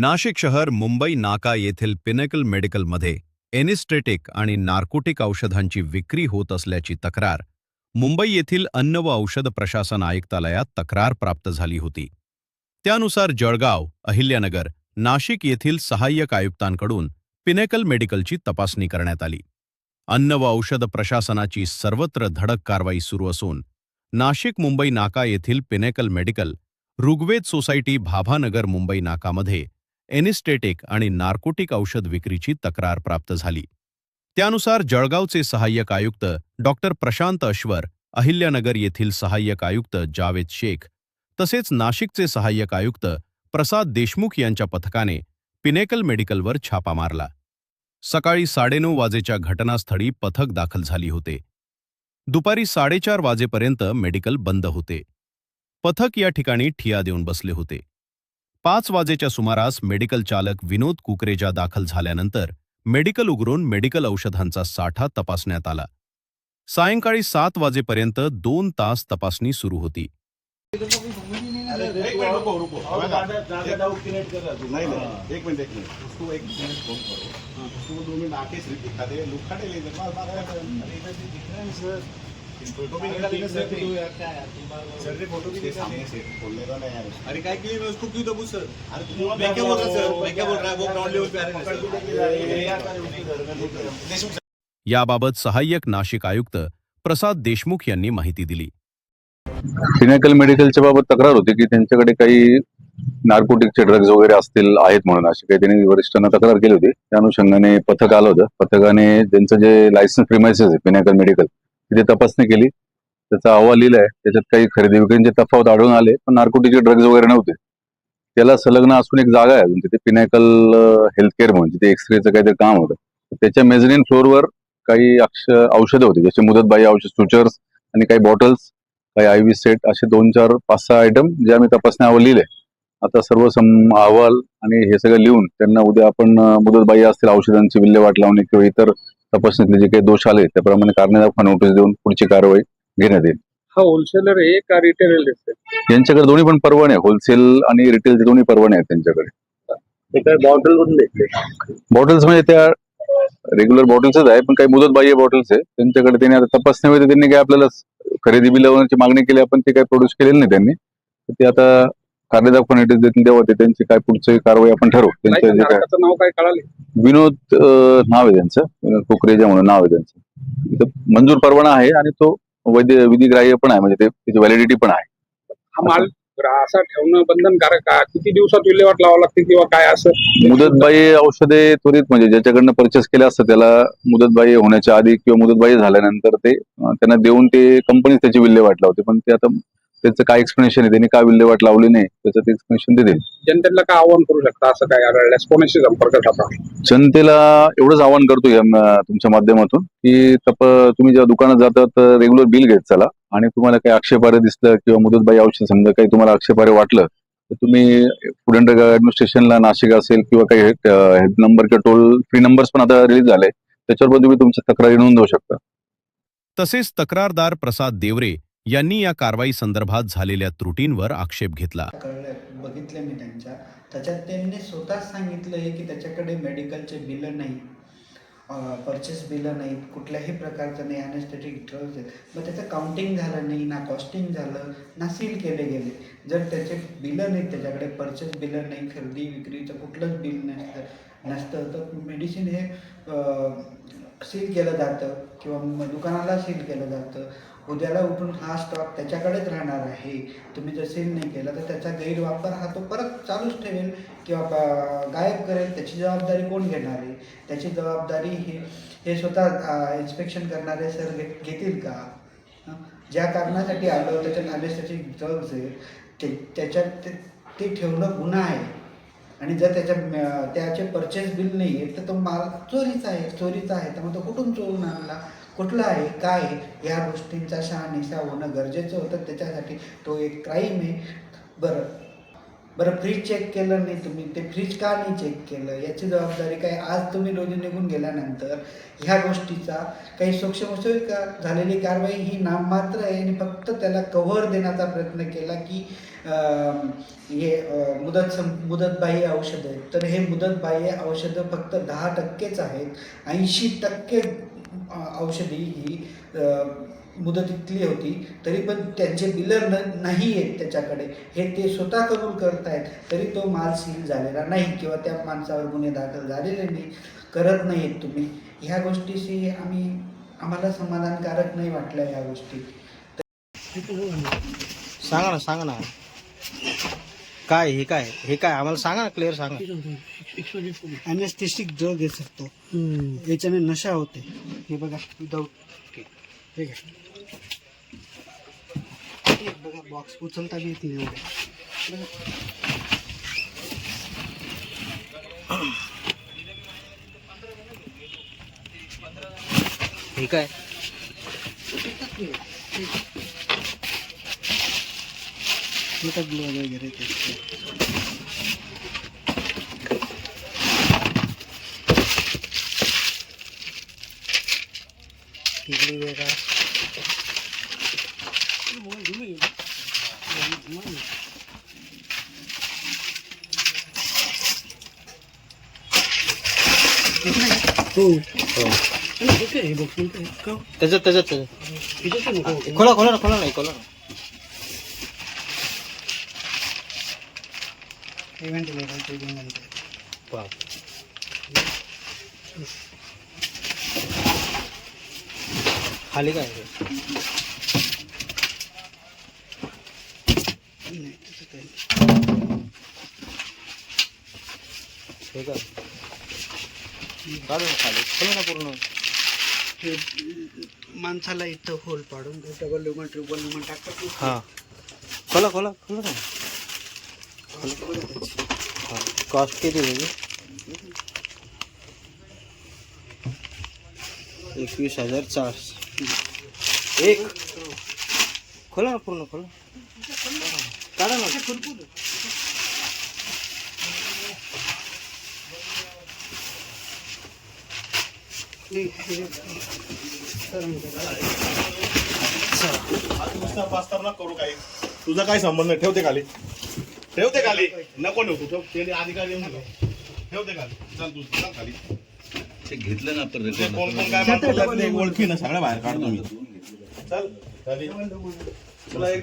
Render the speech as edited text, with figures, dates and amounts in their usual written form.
नाशिक शहर मुंबई नाका येथील पिनेकल मेडिकलमध्ये एनिस्टेटिक आणि नार्कोटिक औषधांची विक्री होत असल्याची तक्रार मुंबई येथील अन्न व औषध प्रशासन आयुक्तालयात तक्रार प्राप्त झाली होती. त्यानुसार जळगाव, अहिल्यानगर, नाशिक येथील सहाय्यक आयुक्तांकडून पिनेकल मेडिकलची तपासणी करण्यात आली. अन्न व औषध प्रशासनाची सर्वत्र धडक कारवाई सुरू असून नाशिक मुंबई नाका येथील pinnacle medical, Rigved society, Bhabhanagar, Mumbai नाकामध्ये एनिस्टेटिक आणि नार्कोटिक औषध विक्रीची तक्रार प्राप्त झाली. त्यानुसार जळगावचे सहाय्यक आयुक्त डॉक्टर प्रशांत अश्वर, अहिल्यानगर येथील सहाय्यक आयुक्त जावेद शेख तसेच नाशिकचे सहाय्यक आयुक्त प्रसाद देशमुख यांच्या पथकाने पिनेकल मेडिकलवर छापा मारला. सकाळी 9:30 वाजेच्या घटनास्थळी पथक दाखल झाली होते. दुपारी 4:30 वाजेपर्यंत मेडिकल बंद होते. पथक या ठिकाणी ठिया देऊन बसले होते. 5 वाजेच्या सुमारास मेडिकल चालक विनोद कुकरेजा दाखल झाल्यानंतर मेडिकल उघडून मेडिकल औषधांचा साठा तपासण्यात आला. सायंकाळी 7 वाजेपर्यंत 2 तास तपासणी सुरू होती. अरे काय के लिए मैं उसको क्यों दबू सर? मैं क्या बोल रहा सर? मैं क्या बोल रहा है? वो ग्राउंड लेवल पे आ रहे हैं. याबाबत सहाय्यक नाशिक आयुक्त प्रसाद देशमुख यांनी माहिती दिली. पिनेकल मेडिकलच्या बाबत तक्रार होती की त्यांच्याकडे काही नार्कोटिकचे ड्रग्ज वगैरे असतील आहेत म्हणून अशी काही त्यांनी वरिष्ठांना तक्रार केली होती. त्या अनुषंगाने पथक आलं होतं. पथकाने त्यांचं जे लायसन्स प्रिमायसेस आहे पिनेकल मेडिकल तिथे तपासणी केली. त्याचा अहवाल लिहिलाय. त्याच्यात काही खरेदी विक्रीचे तफावत आढळून आले, पण नार्कोटिकचे ड्रग्ज वगैरे नव्हते. त्याला संलग्न असून एक जागा आहे अजून तिथे पिनेकल हेल्थकेअर म्हणून जिथे एक्सरेचं काहीतरी काम होतं. त्याच्या मेझनिन फ्लोअरवर काही औषधं होती, जसे मुदतबाह्य औषध सुचर्स आणि काही बॉटल्स, काही IV सेट, असे 2, 4, 5, 6 आयटम जे आम्ही तपासणी अहवाल लिहिले. आता सर्व अहवाल आणि हे सगळं लिहून त्यांना उद्या आपण मुदतबाह्य असतील औषधांची विल्हेवाट लावणे किंवा इतर तपासणीतले जे काही दोष आले त्याप्रमाणे कारणे दाखवा नोटीस देऊन पुढची कारवाई घेण्यात येईल. हा होलसेलर आहे का रिटेलर आहे? यांच्याकडे दोन्ही पण परवाने, होलसेल आणि रिटेलचे दोन्ही परवाने आहेत त्यांच्याकडे. ते काय बॉटल मधून भेटले? बॉटल्स म्हणजे त्या रेग्युलर बॉटल्सच आहे, पण काही मुदतबाह्य बॉटल्स आहे त्यांच्याकडे. त्यांनी आता तपासण्यामध्ये त्यांनी काय आपल्याला खरेदी बिलावरची मागणी केली, आपण ते काही प्रोड्यूस केलेलं नाही त्यांनी. ते आता कारणे दाखवा नोटीस देतील तेव्हा ते त्यांची काय पुढची कारवाई आपण ठरवू. त्यांचं जे काय नाव काय कळाले? विनोद नाव आहे त्यांचं, विनोद कुकरेजा म्हणून नाव आहे त्यांचं. तिथं मंजूर परवाना आहे आणि तो विधिग्राह्य पण आहे, म्हणजे त्याची व्हॅलिडिटी पण आहे. हा माल असा ठेवणं बंधनकारक आहे? किती दिवसात विल्हेवाट लावावं लागते किंवा काय असं? मुदतबाह्य औषधे त्वरित, म्हणजे ज्याच्याकडनं परचेस केलं असतं त्याला मुदतबाह्य होण्याच्या आधी किंवा मुदतबाह्य झाल्यानंतर ते त्यांना देऊन ते कंपनी त्याची विल्हेवाट लावते. पण ते आता त्याचं काय एक्सप्लेनेशन आहे, त्यांनी काय विल्हेवाट लावली नाही त्याचं ते एक्सप्लेनेशन देतील. जनतेला काय आव्हान करू शकता असं काय आढळल्यास? कोणाशी संपर्क साधा? जनतेला एवढंच आवाहन करतो तुमच्या माध्यमातून की तुम्ही जेव्हा दुकानात जाता तर रेग्युलर बिल घेत चला, आणि तुम्हाला काही आक्षेपार्ह दिसलं किंवा मुदतबाह्य औषध समजा काही तुम्हाला आक्षेपार्ह वाटलं तर तुम्ही फूड अँड ड्रग ॲडमिनिस्ट्रेशनला, नाशिक असेल किंवा काही हेल्प नंबर किंवा टोल फ्री नंबर्स पण आता रिलीज झाले, त्याच्यावर तुम्ही तुमच्या तक्रारी नोंदवू शकता. तसेच तक्रारदार प्रसाद देवरे यांनी या कारवाई संदर्भात झालेल्या त्रुटींवर आक्षेप घेतला. बघितले मी त्याच्यात त्यांनी स्वतःच सांगितलं आहे की त्याच्याकडे मेडिकलचे बिलं नाही, परचेस बिलं नाहीत, कुठल्याही प्रकारचं नाही, ॲनेस्थेटिक ड्रग्ज आहेत. मग त्याचं काउंटिंग झालं नाही, ना कॉस्टिंग झालं, ना सील केले गेले. जर त्याचे बिलं नाहीत, त्याच्याकडे परचेस बिलं नाही, खरेदी विक्रीचं कुठलंच बिल नसतं तर मेडिसिन हे सील केलं जातं किंवा दुकानाला सील केलं जातं. उद्याला उठून हा स्टॉक त्याच्याकडेच राहणार आहे. तुम्ही जर सील नाही केला तर त्याचा गैरवापर हा तो परत चालूच ठेवेल किंवा गायब करेल. त्याची जबाबदारी कोण घेणार आहे? त्याची जबाबदारी हे स्वतः इन्स्पेक्शन करणारे सर घेतील का? ज्या कारणासाठी आलं त्याच्यात ॲनेस्थेटिक ड्रग्ज आहे त्याच्यात ते ठेवणं गुन्हा आहे. आणि जर त्याचे परचेस बिल नाही आहे तर तो माल चोरीचा आहे. तर मग तो कुठून चोरून आणला, कुठला आहे, काय आहे, या गोष्टींचा शहानिशा होणं गरजेचं होतं. त्याच्यासाठी तो एक क्राईम आहे. बरं, बरं फ्रीज चेक केलं नाही तुम्ही, ते फ्रीज का नाही चेक केलं याची जबाबदारी काय? आज तुम्ही रोजी निघून गेल्यानंतर ह्या गोष्टीचा काही सूक्ष्म झालेली कारवाई ही नाममात्र आहे आणि फक्त त्याला कव्हर देण्याचा प्रयत्न केला की हे मुदतबाह्य औषधं आहेत. तर हे मुदतबाह्य औषधं फक्त 10%च आहेत. 80% औषधी ही मुदतीतली होती, तरी पण त्यांचे बिलर नाही आहेत त्याच्याकडे, हे ते स्वतः कबूल करतायत. तरी तो माल सील झालेला नाही किंवा त्या माणसावर गुन्हे दाखल झालेले नाही, करत नाहीत तुम्ही. ह्या गोष्टीशी आम्हाला समाधानकारक नाही वाटल्या ह्या गोष्टी. सांगा ना काय हे काय आम्हाला सांगा ना, क्लिअर सांगा. अनेस्थेटिक ड्रग आहे सर तो, याच्याने नशा होते. हे बघा विदाऊट हे बघा बॉक्स उचलता बी येत नाही एवढे. हे काय ग्लो वगैरे ते किडनी वेगळा. त्याच्यात खोला ना. खाली काय हे काय काढू ना खाली, खोला ना पूर्ण. माणसाला इथं होल पाडून डबल ल्युमन ट्रिपल ल्युमन टाकतात. हां खोला ना. कॉस्ट किती त्याची? 21,400. एक खोला ना पूर्ण, खोला काढा ना. नुसता पास्तर न करू काही, तुझा काय संबंध नाही. ठेवते खाली नको ठेवतो, ठेव. ते अधिकारी येऊन ठेवते खाली. चल तू चल खाली. ते घेतलं ना तर कोण काय म्हणतो ओळखी ना, सगळं बाहेर काढतो मी. चल खाली. तुला एक